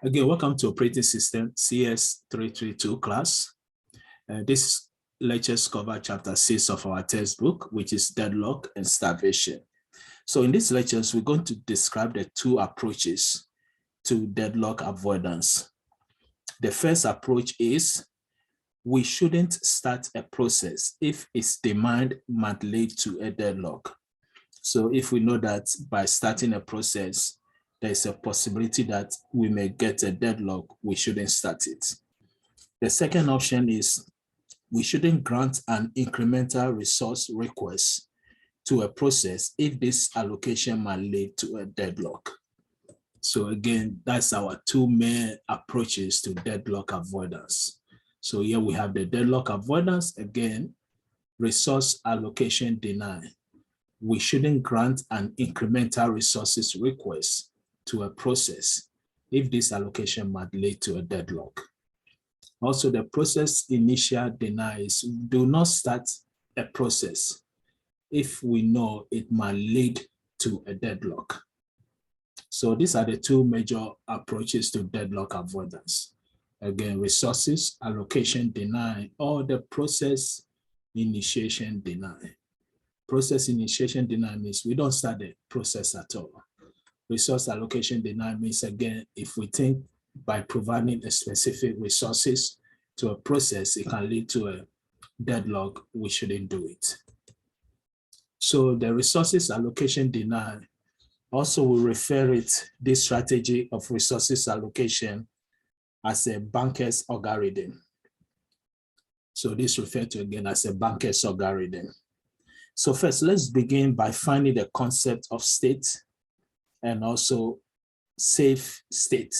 Again, welcome to Operating System CS332 class. This lectures cover chapter 6 of our textbook, which is Deadlock and Starvation. So in these lectures, we're going to describe the two approaches to deadlock avoidance. The first approach is we shouldn't start a process if its demand might lead to a deadlock. So if we know that by starting a process, there's a possibility that we may get a deadlock, we shouldn't start it. The second option is we shouldn't grant an incremental resource request to a process if this allocation might lead to a deadlock. So again, that's our two main approaches to deadlock avoidance. So here we have the deadlock avoidance, again, resource allocation deny. We shouldn't grant an incremental resources request to a process if this allocation might lead to a deadlock. Also, the process initial denies do not start a process if we know it might lead to a deadlock. So these are the two major approaches to deadlock avoidance. Again, resources allocation deny or the process initiation deny. Process initiation deny means we don't start the process at all. Resource allocation deny means, again, if we think by providing a specific resources to a process, it can lead to a deadlock, we shouldn't do it. So the resources allocation deny, also we refer this strategy of resources allocation as a Banker's algorithm. So this referred to again as a Banker's algorithm. So first, let's begin by finding the concept of state and also safe state.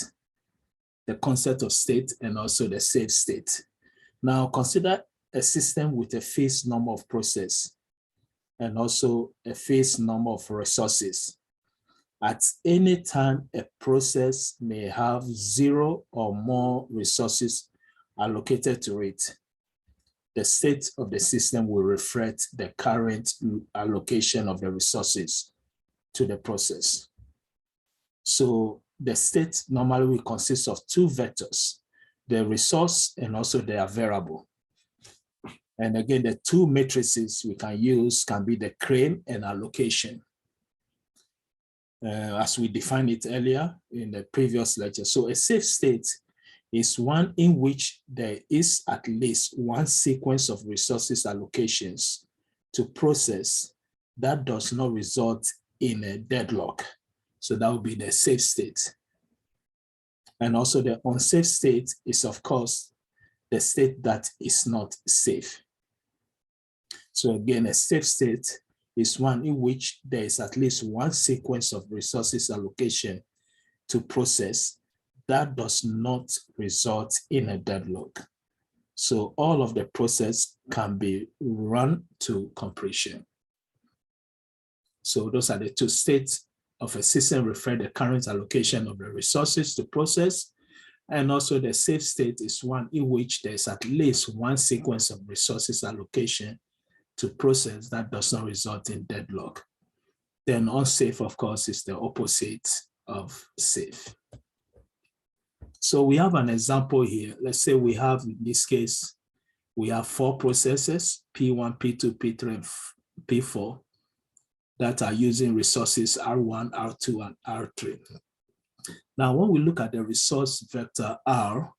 The concept of state and also the safe state. Now consider a system with a fixed number of processes and also a fixed number of resources. At any time, a process may have 0 or more resources allocated to it. The state of the system will reflect the current allocation of the resources to the process. So the state normally will consist of two vectors, the resource and also their variable. And again, the two matrices we can use can be the claim and allocation, as we defined it earlier in the previous lecture. So a safe state is one in which there is at least one sequence of resources allocations to process that does not result in a deadlock. So that would be the safe state. And also the unsafe state is, of course, the state that is not safe. So again, a safe state is one in which there is at least one sequence of resources allocation to process that does not result in a deadlock. So all of the process can be run to completion. So those are the two states of a system refer the current allocation of the resources to process. And also the safe state is one in which there's at least one sequence of resources allocation to process that does not result in deadlock. Then unsafe, of course, is the opposite of safe. So we have an example here. Let's say we have, in this case, we have 4 processes, P1, P2, P3, and P4, that are using resources R1, R2, and R3. Now, when we look at the resource vector R,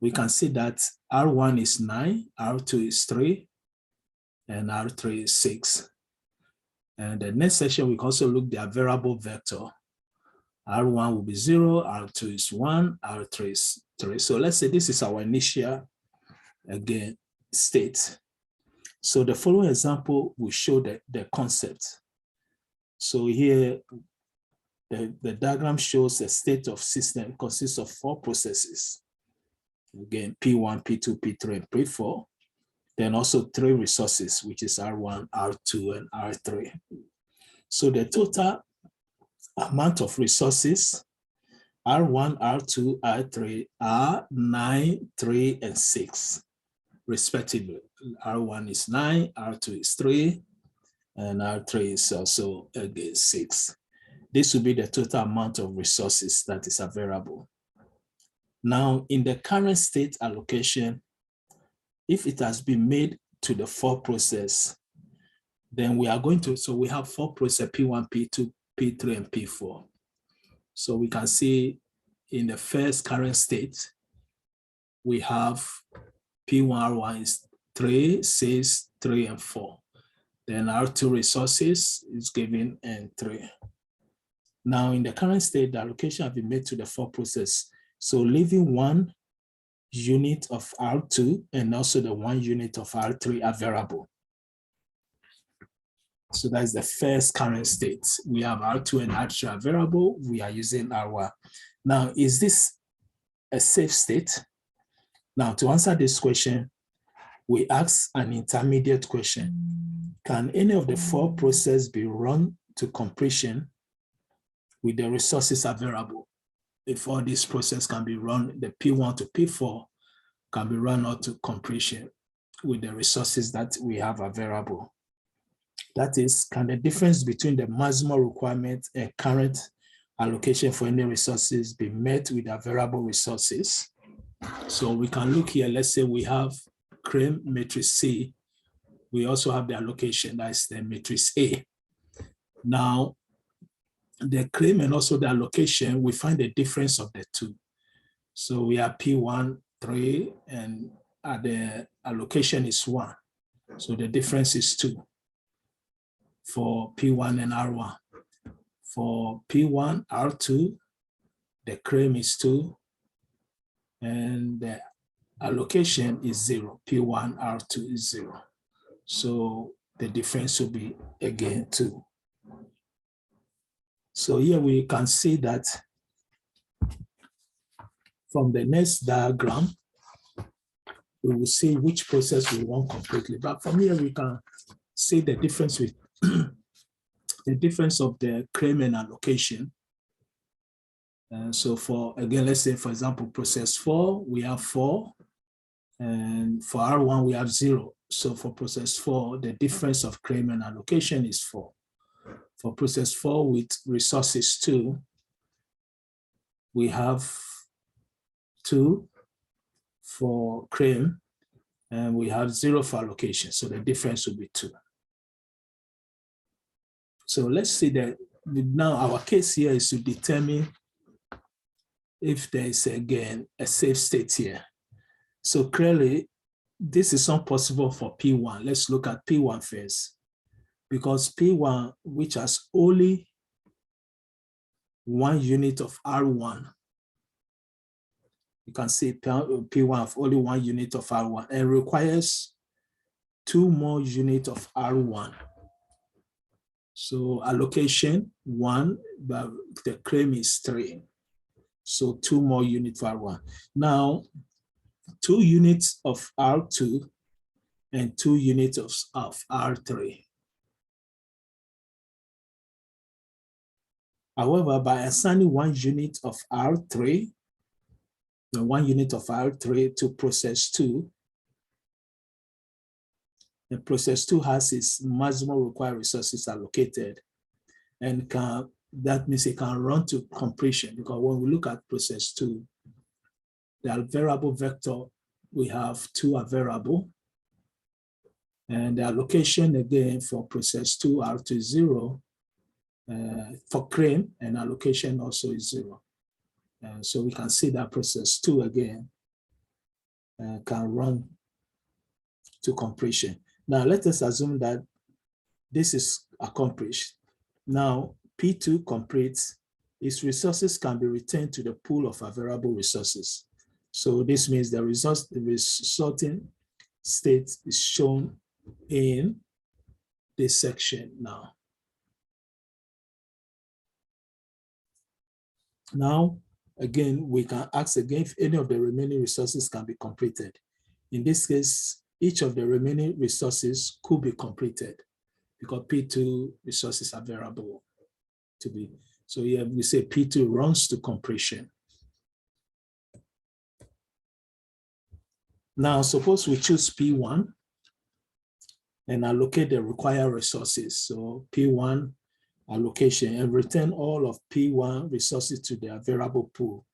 we can see that R1 is 9, R2 is 3, and R3 is 6. And the next section, we can also look at their variable vector. R1 will be 0, R2 is 1, R3 is 3. So let's say this is our initial, again, state. So the following example will show the concept. So here, the diagram shows a state of system consists of 4 processes. Again, P1, P2, P3, and P4. Then also 3 resources, which is R1, R2, and R3. So the total amount of resources, R1, R2, R3, are 9, 3, and 6, respectively. R1 is 9, R2 is 3, and R3 is also, again, 6. This will be the total amount of resources that is available. Now, in the current state allocation, if it has been made to the for process, then we are going to, so we have for process P1, P2, P3, and P4. So we can see in the first current state, we have P1, R1 is 3, 6, 3, and 4. Then R2 resources is given and 3. Now in the current state, the allocation has been made to the for process. So leaving 1 unit of R2 and also the 1 unit of R3 are variable. So that's the first current state. We have R2 and R3 are variable. We are using R1. Now, is this a safe state? Now, to answer this question, we ask an intermediate question. Can any of the four processes be run to completion with the resources available? If all these processes can be run, the P1 to P4 can be run out to completion with the resources that we have available. That is, can the difference between the maximum requirement and current allocation for any resources be met with available resources? So we can look here, let's say we have CRAME matrix C. We also have the allocation, that's the matrix A. Now, the CRAME and also the allocation, we find the difference of the two. So we have P1, 3, and the allocation is 1. So the difference is 2 for P1 and R1. For P1, R2, the CRAME is 2, and the allocation is 0. P1, R2 is 0. So the difference will be again 2. So here we can see that from the next diagram, we will see which process we want completely. But from here, we can see the difference with the difference of the CRAME and allocation. So for, again, let's say, for example, process 4, we have 4. And for R1, we have 0. So for process 4, the difference of CRAME and allocation is 4. For process 4 with resources 2, we have 2 for CRAME, and we have 0 for allocation. So the difference will be 2. So let's see that now our case here is to determine if there is, again, a safe state here. So clearly, this is not possible for P1. Let's look at P1 first. Because P1, which has only 1 unit of R1, you can see P1 have only 1 unit of R1 and requires 2 more units of R1. So allocation 1, but the CRAME is 3. So 2 more units for R1. Now, 2 units of R2 and 2 units of R3. However, by assigning 1 unit of R3, the 1 unit of R3 to process 2, the process 2 has its maximum required resources allocated, and that means it can run to completion, because when we look at process 2, the variable vector, we have 2 are variable, and the allocation again for process 2 R2 is 0, for CRAME, and allocation also is 0. So we can see that process 2 again can run to completion. Now let us assume that this is accomplished. Now P2 completes, its resources can be returned to the pool of available resources. So this means the resulting state is shown in this section now. Now, again, we can ask again if any of the remaining resources can be completed. In this case, each of the remaining resources could be completed because P2 resources are variable to be. So here we say P2 runs to completion. Now, suppose we choose P1 and allocate the required resources. So P1 allocation and return all of P1 resources to the available pool.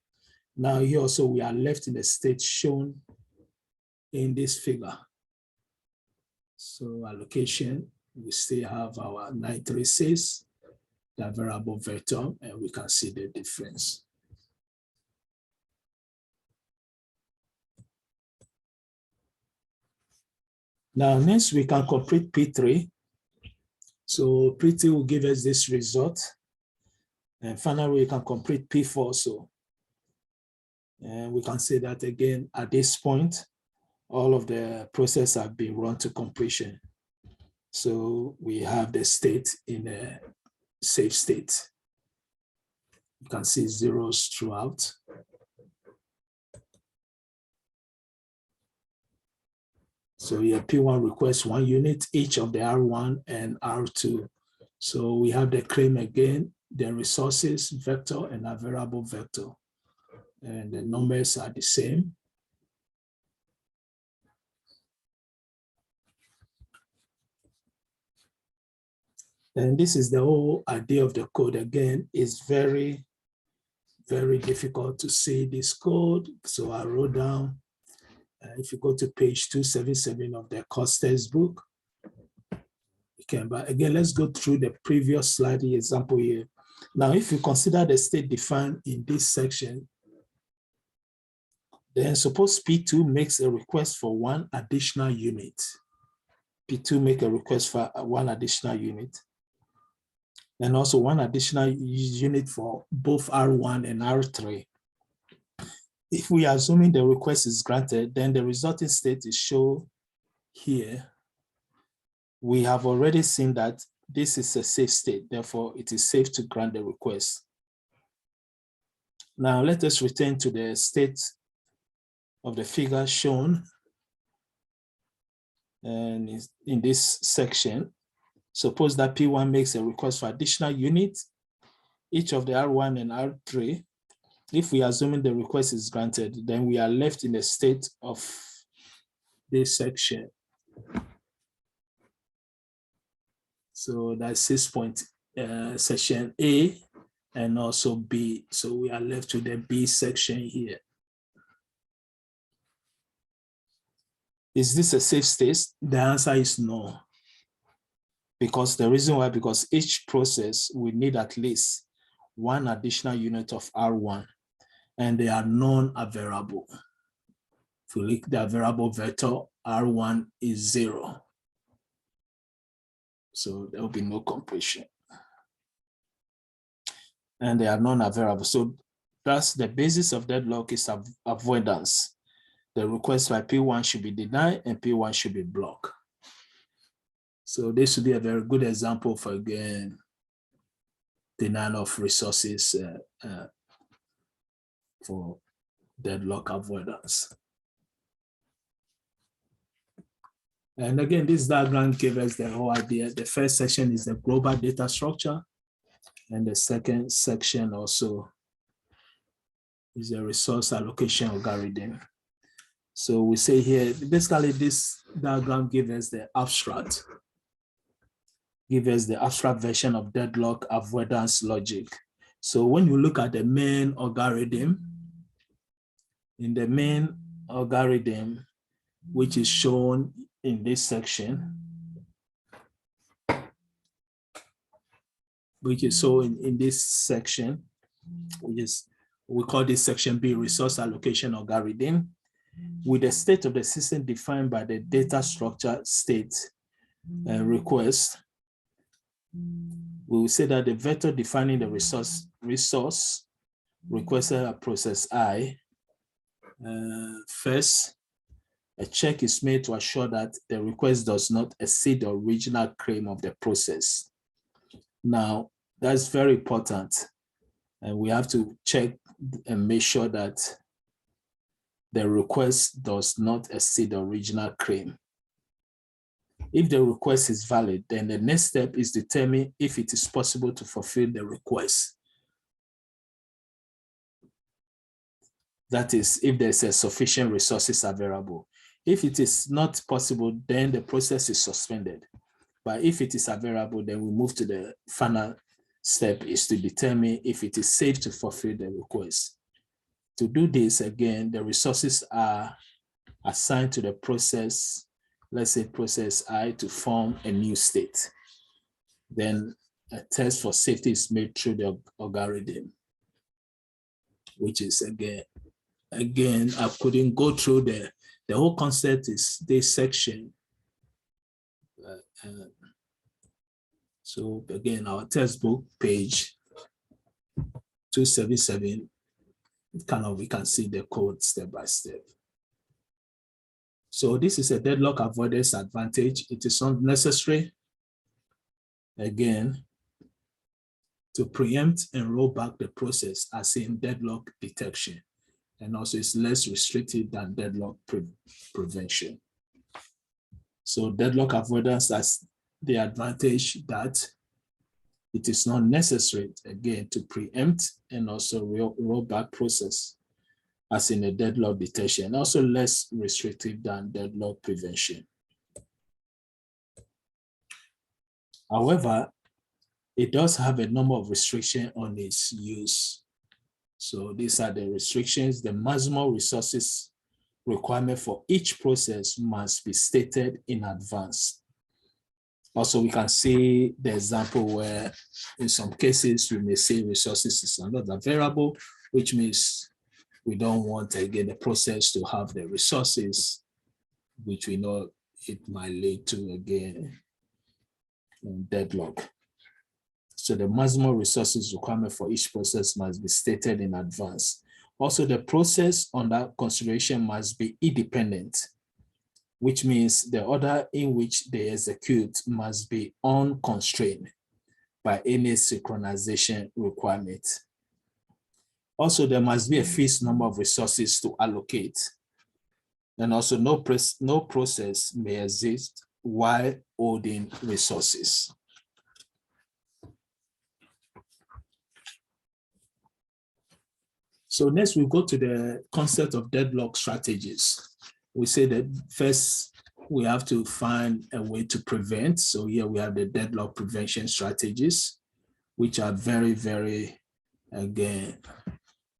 Now here also we are left in the state shown in this figure. So allocation, we still have our 936, the variable vector, and we can see the difference. Now next we can complete P3. So P3 will give us this result. And finally we can complete P4 so. And we can say that again at this point, all of the process have been run to completion. So we have the state in a safe state. You can see zeros throughout. So here P1 requests 1 unit each of the R1 and R2. So we have the claim again, the resources vector and a variable vector. And the numbers are the same. And this is the whole idea of the code. Again, it's very, very difficult to see this code. So I wrote down, if you go to page 277 of the course textbook, you can, but again, let's go through the previous slide example here. Now, if you consider the state defined in this section, then suppose P2 makes a request for 1 additional unit. P2 make a request for 1 additional unit. And also 1 additional unit for both R1 and R3. If we are assuming the request is granted, then the resulting state is shown here. We have already seen that this is a safe state, therefore it is safe to grant the request. Now let us return to the state of the figure shown and in this section. Suppose that P1 makes a request for additional units, each of the R1 and R3. If we are assuming the request is granted, then we are left in the state of this section. So that's 6 point section A and also B. So we are left with the B section here. Is this a safe state? The answer is no. Because the reason why, because each process will need at least 1 additional unit of R1 and they are non-available. If we look at the variable vector, R1 is 0. So there will be no completion. And they are non-available. So that's the basis of deadlock is avoidance. The request by P1 should be denied and P1 should be blocked. So this would be a very good example for, again, denial of resources for deadlock avoidance. And again, this diagram gives us the whole idea. The first section is the global data structure, and the second section also is a resource allocation algorithm. So we say here, basically this diagram gives us the abstract. Give us the abstract version of deadlock avoidance logic. So when you look at the main algorithm, in the main algorithm, which is shown in this section, which is so in this section, which is, we call this section B, resource allocation algorithm, with the state of the system defined by the data structure state request. We will say that the vector defining the resource requested a process I. First, a check is made to assure that the request does not exceed the original claim of the process. Now, that's very important. And we have to check and make sure that the request does not exceed the original claim. If the request is valid, then the next step is determine if it is possible to fulfill the request. That is, if there's a sufficient resources available. If it is not possible, then the process is suspended. But if it is available, then we move to the final step is to determine if it is safe to fulfill the request. To do this, again, the resources are assigned to the process, let's say process I, to form a new state. Then a test for safety is made through the algorithm, which is again, I couldn't go through the whole concept is this section. So again, our textbook, page 277, we can see the code step by step. So this is a deadlock avoidance advantage. It is not necessary, again, to preempt and roll back the process as in deadlock detection. And also it's less restrictive than deadlock prevention. So deadlock avoidance has the advantage that it is not necessary, again, to preempt and also roll back process as in a deadlock detection, also less restrictive than deadlock prevention. However, it does have a number of restrictions on its use. So these are the restrictions. The maximum resources requirement for each process must be stated in advance. Also, we can see the example where in some cases we may say resources is another variable, which means we don't want, again, the process to have the resources, which we know it might lead to, again, deadlock. So the maximum resources requirement for each process must be stated in advance. Also, the process under consideration must be independent, which means the order in which they execute must be unconstrained by any synchronization requirement. Also, there must be a fixed number of resources to allocate. And also, no process may exist while holding resources. So next we go to the concept of deadlock strategies. We say that first we have to find a way to prevent. So here we have the deadlock prevention strategies, which are very, very, again,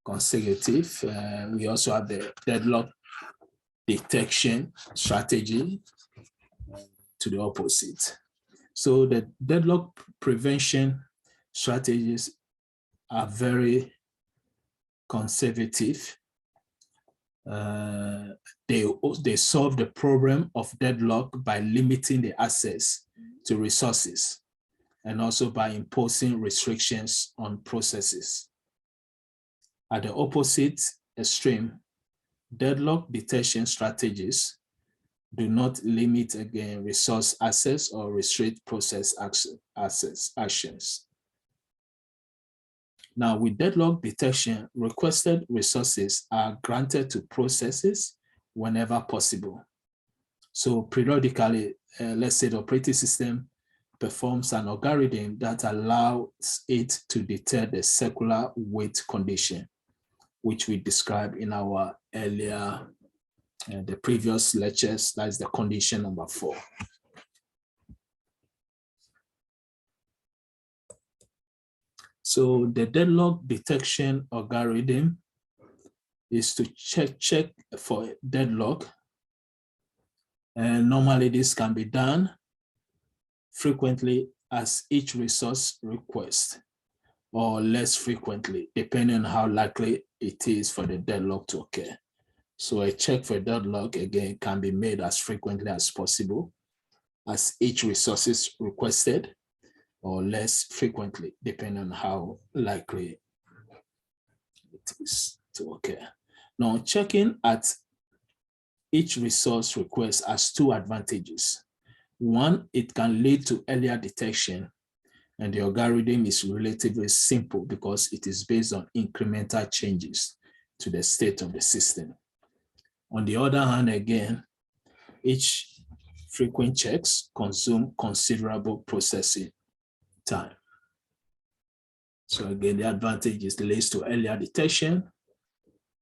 consecutive. We also have the deadlock detection strategy to the opposite. So the deadlock prevention strategies are very conservative. They solve the problem of deadlock by limiting the access to resources and also by imposing restrictions on processes. At the opposite extreme, deadlock detection strategies do not limit, again, resource access or restrict process actions. Now, with deadlock detection, requested resources are granted to processes whenever possible. So periodically, let's say the operating system performs an algorithm that allows it to detect the circular wait condition, which we described in our earlier, the previous lectures. That is the condition number 4. So the deadlock detection algorithm is to check for deadlock. And normally this can be done frequently as each resource request, or less frequently, depending on how likely it is for the deadlock to occur. So a check for deadlock, again, can be made as frequently as possible as each resource is requested, or less frequently, depending on how likely it is to occur. Now, checking at each resource request has 2 advantages. One, it can lead to earlier detection, and the algorithm is relatively simple because it is based on incremental changes to the state of the system. On the other hand, again, each frequent checks consume considerable processing time. So again, the advantage is leads to earlier detection.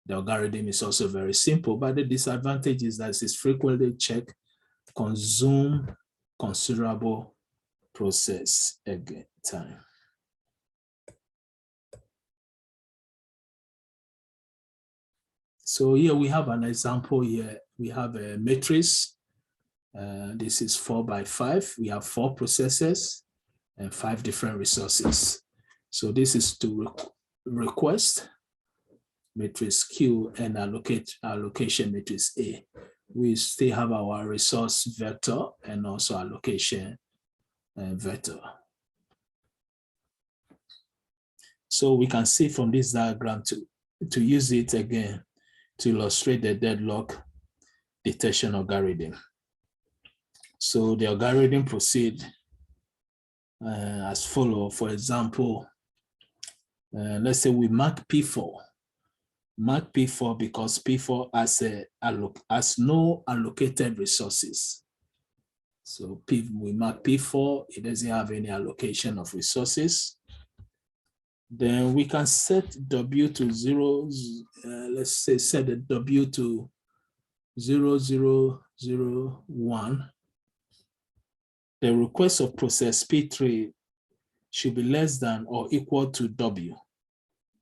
The algorithm is also very simple, but the disadvantage is that it's frequently checked, consume considerable process again time. So here we have an example here. We have a matrix. This is 4 by 5. We have 4 processes and 5 different resources. So this is to request matrix Q and allocation matrix A. We still have our resource vector and also allocation vector. So we can see from this diagram to use it again to illustrate the deadlock detection algorithm. So the algorithm proceeds as follows. For example, let's say we mark P4. Mark P4 because P4 has no allocated resources. So we mark P4, it doesn't have any allocation of resources. Then we can set W to 0, let's say set the W to 0001. The request of process P3 should be less than or equal to W,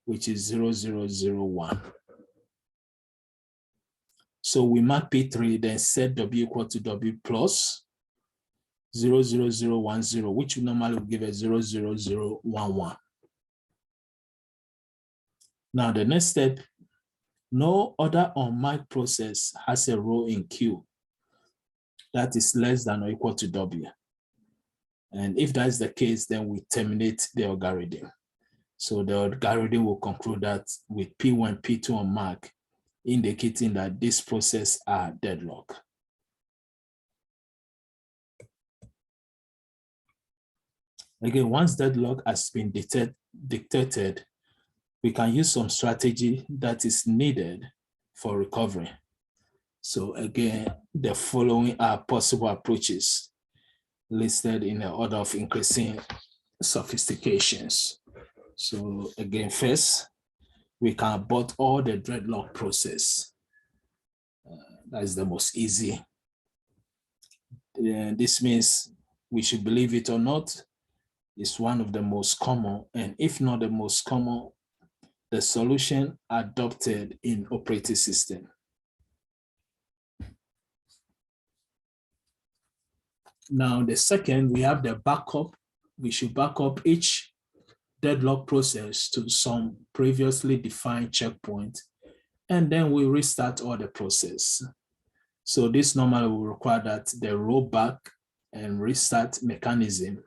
which is 0001. So we mark P3, then set W equal to W plus 00010, which normally will give us 00011. Now the next step, no other unmarked process has a row in Q that is less than or equal to W. And if that is the case, then we terminate the algorithm. So the algorithm will conclude that with P1, P2 unmarked, indicating that this process are deadlock. Again, once deadlock has been detected, we can use some strategy that is needed for recovery. So again, the following are possible approaches listed in the order of increasing sophistications. So again, first, we can abort all the deadlock process. That is the most easy. This means we should believe it or not, it's one of the most common, and if not the most common, the solution adopted in operating system. Now, the second, we have the backup. We should back up each deadlock process to some previously defined checkpoint, and then we restart all the process. So this normally will require that the rollback and restart mechanism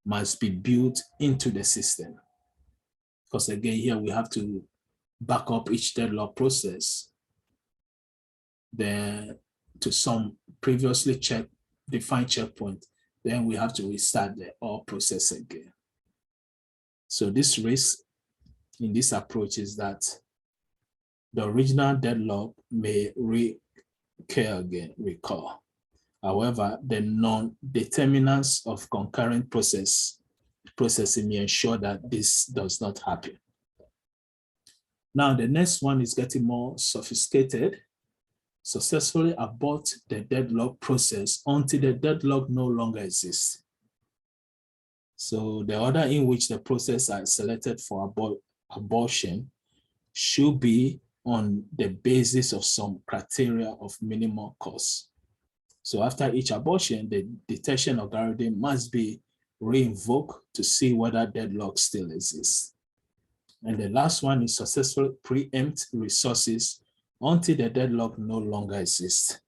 must be built into the system. Because again, here we have to back up each deadlock process then to some previously defined checkpoint. Then we have to restart the all process again. So this risk in this approach is that the original deadlock may recur. However, the non-determinants of concurrent processing may ensure that this does not happen. Now, the next one is getting more sophisticated. Successfully abort the deadlock process until the deadlock no longer exists. So the order in which the process are selected for abortion should be on the basis of some criteria of minimal cost. So after each abortion, the detection algorithm must be re-invoked to see whether deadlock still exists. And the last one is successfully preempt resources until the deadlock no longer exists.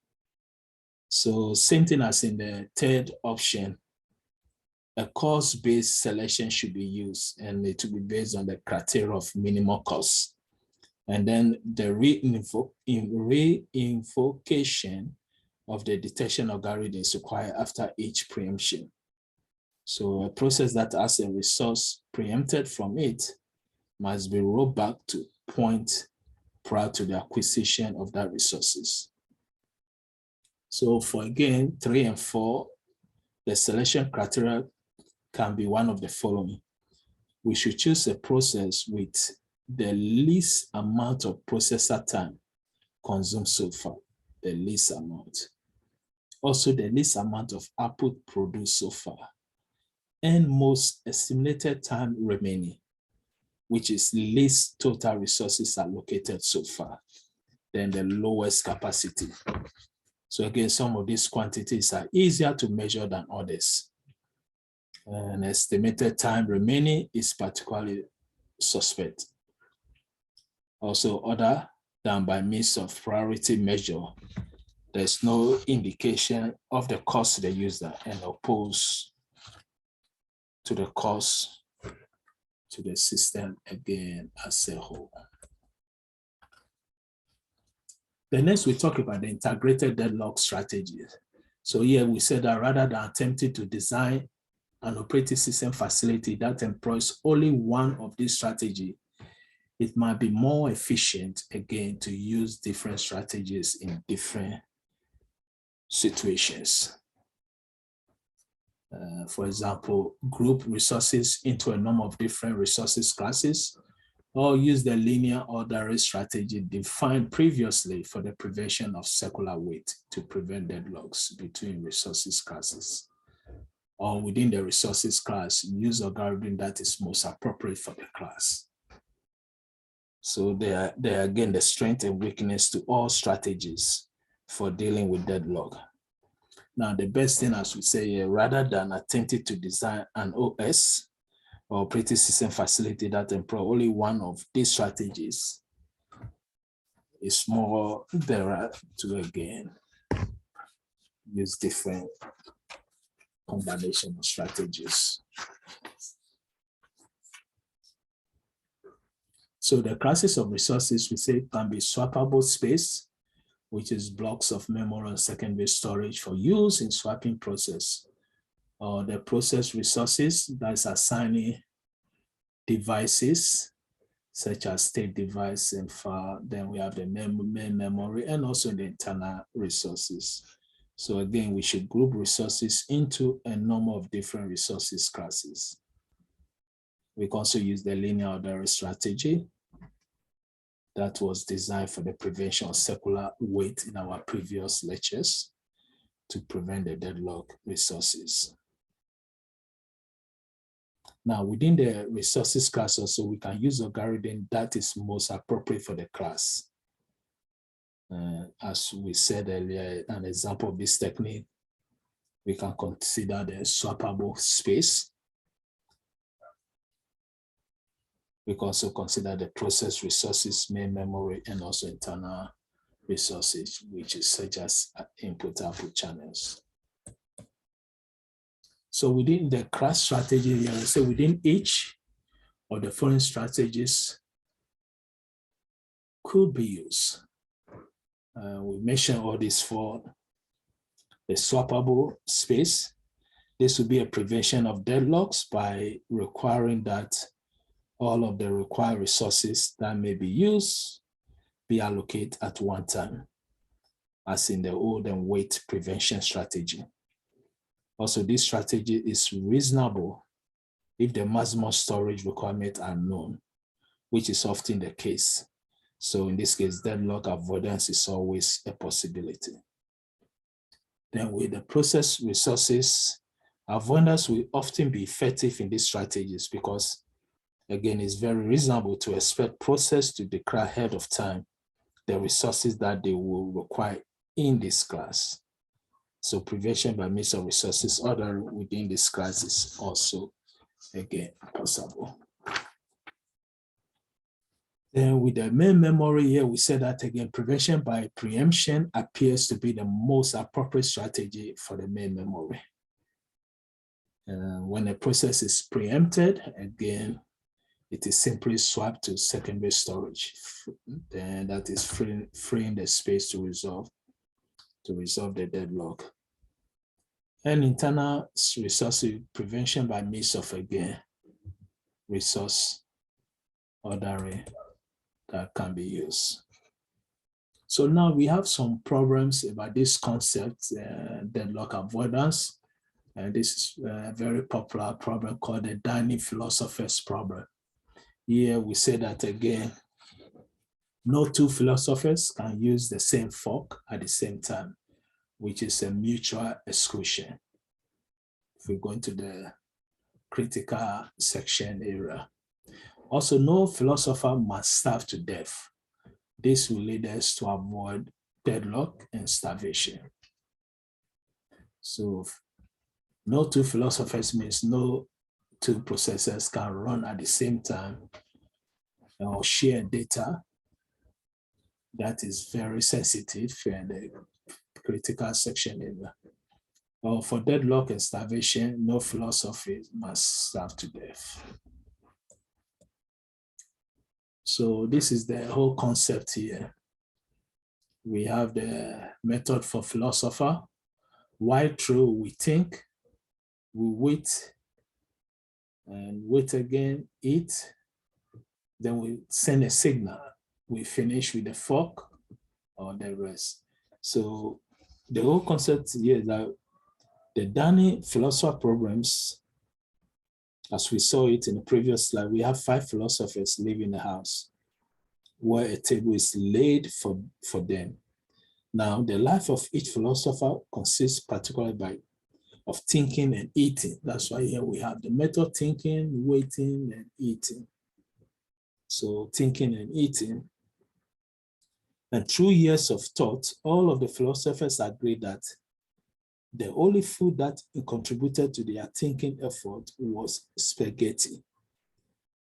So same thing as in the third option, a cost-based selection should be used, and it will be based on the criteria of minimal cost. And then the re-invocation of the detection algorithm is required after each preemption. So a process that has a resource preempted from it must be rolled back to point prior to the acquisition of that resources. So for again, 3 and 4, the selection criteria can be one of the following. We should choose a process with the least amount of processor time consumed so far, the least amount. Also the least amount of output produced so far, and most estimated time remaining, which is least total resources allocated so far. then the lowest capacity. So again, some of these quantities are easier to measure than others. An estimated time remaining is particularly suspect. Also, other than by means of priority measure, there's no indication of the cost to the user and opposed to the cost to the system again as a whole. The next we talk about the integrated deadlock strategy. So here we said that rather than attempting to design an operating system facility that employs only one of these strategies, it might be more efficient again to use different strategies in different situations. For example, group resources into a number of different resources classes, or use the linear ordering strategy defined previously for the prevention of circular weight to prevent deadlocks between resources classes. Or within the resources class, use algorithm that is most appropriate for the class. So there are again the strength and weakness to all strategies for dealing with deadlock. Now, the best thing, as we say, rather than attempting to design an OS or operating system facility that employ only one of these strategies, it's more better to again use different combination of strategies. So the classes of resources we say can be swappable space, which is blocks of memory and secondary storage for use in swapping process, or the process resources that's assigning devices such as state device and file. Then we have the main memory and also the internal resources. So again, we should group resources into a number of different resources classes. We can also use the linear ordering strategy that was designed for the prevention of circular weight in our previous lectures to prevent the deadlock resources. Now, within the resources class also, we can use algorithm that is most appropriate for the class. As we said earlier, an example of this technique, we can consider the swappable space. We can also consider the process resources, main memory, and also internal resources, which is such as input-output channels. So within the class strategy, we say within each of the following strategies could be used. We mentioned all this for the swappable space. This would be a prevention of deadlocks by requiring that all of the required resources that may be used be allocated at one time, as in the old and weight prevention strategy. Also, this strategy is reasonable if the maximum storage requirements are known, which is often the case. So in this case, deadlock avoidance is always a possibility. Then with the process resources, avoidance will often be effective in these strategies because, again, it's very reasonable to expect process to declare ahead of time the resources that they will require in this class. So prevention by means of resources order within this class is also, again, possible. Then with the main memory here, we said that again, prevention by preemption appears to be the most appropriate strategy for the main memory. When a process is preempted, again, it is simply swapped to secondary storage. Then that is freeing the space to resolve the deadlock. And internal resource prevention by means of, again, resource ordering that can be used. So now we have some problems about this concept, deadlock avoidance. And this is a very popular problem called the dining philosopher's problem. Here we say that, again, no two philosophers can use the same fork at the same time, which is a mutual exclusion. If we go into the critical section area. Also, no philosopher must starve to death. This will lead us to avoid deadlock and starvation. So no two philosophers means no two processors can run at the same time or share data that is very sensitive in the critical section area. Or for deadlock and starvation, no philosophy must starve to death. So this is the whole concept here. We have the method for philosopher. While true, we think, we wait, and wait again, eat, then we send a signal. We finish with the fork or the rest. So the whole concept here is that the Danny philosopher programs, as we saw it in the previous slide, we have 5 philosophers living in the house where a table is laid for them. Now, the life of each philosopher consists particularly of thinking and eating. That's why here we have the method thinking, waiting, and eating. So thinking and eating. And through years of thought, all of the philosophers agree that the only food that contributed to their thinking effort was spaghetti.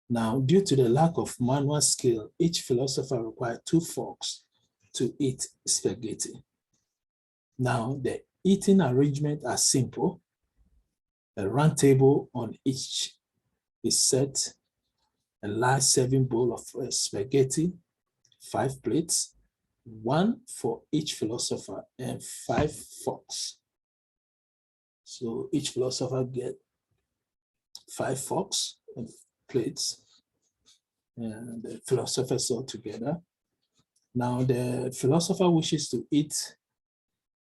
Now, due to the lack of manual skill, each philosopher required 2 forks to eat spaghetti. Now, the eating arrangement are simple. A round table on each is set, a large serving bowl of spaghetti, 5 plates, 1 for each philosopher, and 5 forks. So each philosopher get 5 forks and plates, and the philosophers all together. Now the philosopher wishes to eat,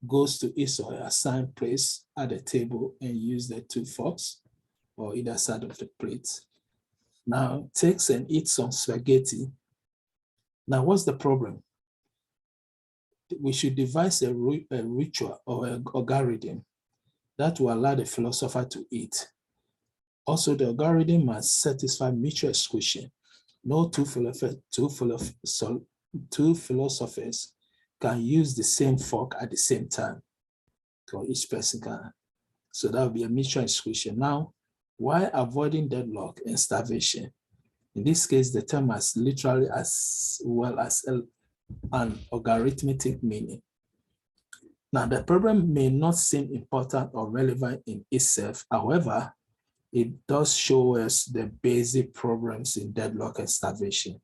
goes to his or her assigned place at the table and use the 2 forks or either side of the plate. Now takes and eats some spaghetti. Now what's the problem? We should devise a ritual or an algorithm that will allow the philosopher to eat. Also, the algorithm must satisfy mutual exclusion. No two philosophers can use the same fork at the same time, or each person can. So that will be a mutual exclusion. Now, why avoiding deadlock and starvation? In this case, the term has literally as well as an algorithmic meaning. Now, the problem may not seem important or relevant in itself. However, it does show us the basic problems in deadlock and starvation.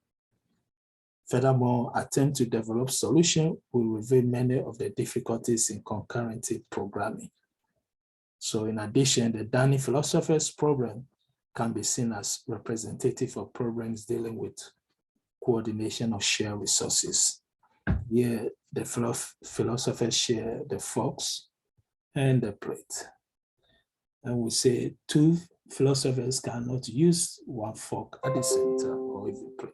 Furthermore, attempt to develop solutions will reveal many of the difficulties in concurrency programming. So in addition, the Danny philosopher's problem can be seen as representative of problems dealing with coordination of shared resources. Here, the philosophers share the forks and the plate. And we say 2 philosophers cannot use 1 fork at the same time or even plate.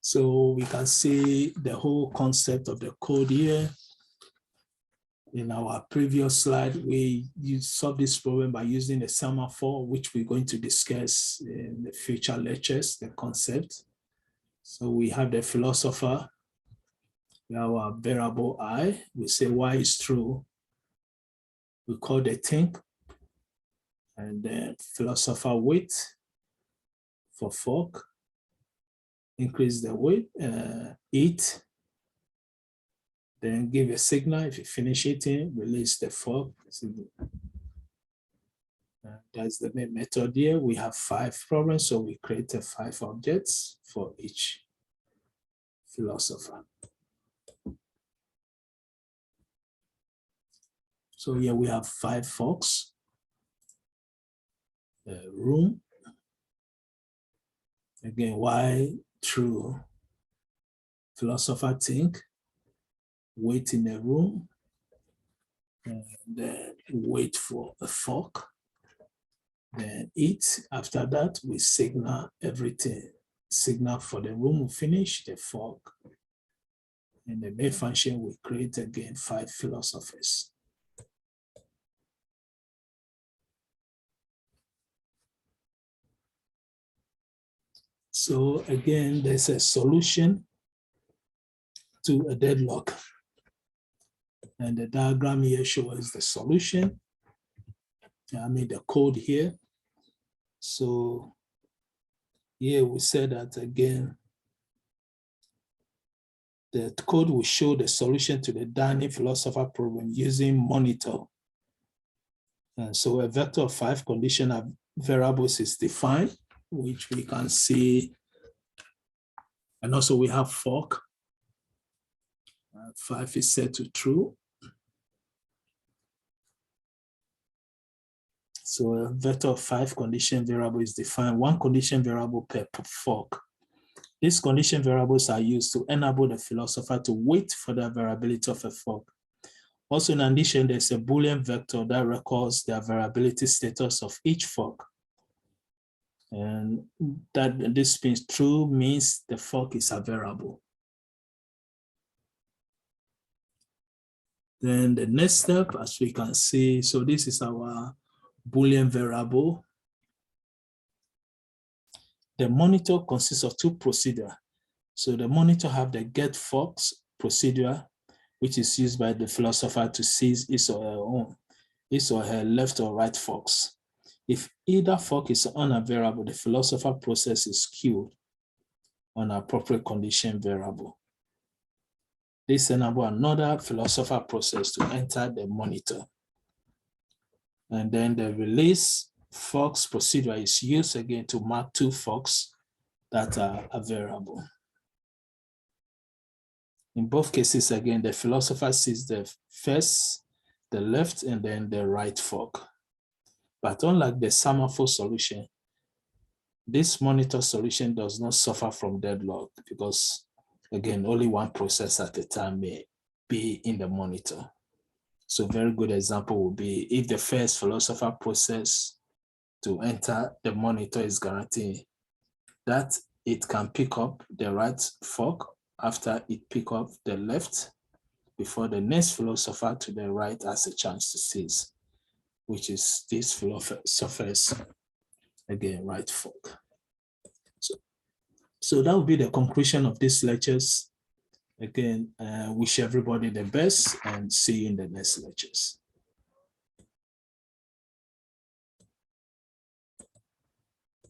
So we can see the whole concept of the code here. In our previous slide, we solved this problem by using the semaphore, which we're going to discuss in the future lectures, the concept. So we have the philosopher, we have our variable I, we say y is true. We call the think, and then philosopher weight for fork, increase the weight, eat, then give a signal. If you finish eating, release the fork. That's the main method here. We have 5 problems, so we created 5 objects for each philosopher. So here we have 5 forks, room. Again, why true? Philosopher think, wait in a room, and then wait for a fork, then eat. After that, we signal everything. Signal for the room, we finish the fork. In the main function, we create again 5 philosophers. So again, there's a solution to a deadlock. And the diagram here shows the solution. I made the code here. So here we said that again, the code will show the solution to the Dani philosopher problem using monitor. And so a vector of 5 conditional variables is defined, which we can see. And also we have fork. 5 is set to true. So a vector of 5 condition variable is defined, 1 condition variable per fork. These condition variables are used to enable the philosopher to wait for the variability of a fork. Also, in addition, there's a Boolean vector that records the variability status of each fork. And that this means true means the fork is a variable. Then the next step, as we can see, so this is our Boolean variable. The monitor consists of 2 procedures. So the monitor have the get forks procedure, which is used by the philosopher to seize his or her left or right forks. If either fork is unavailable, the philosopher process is queued on appropriate condition variable. This enables another philosopher process to enter the monitor. And then the release forks procedure is used again to mark 2 forks that are available. In both cases, again, the philosopher sees the first, the left, and then the right fork. But unlike the semaphore solution, this monitor solution does not suffer from deadlock because, again, only 1 process at a time may be in the monitor. So a very good example would be if the first philosopher process to enter the monitor is guaranteed that it can pick up the right fork after it pick up the left before the next philosopher to the right has a chance to seize, which is this philosopher's, again, right fork. So that will be the conclusion of these lectures. Again, wish everybody the best and see you in the next lectures.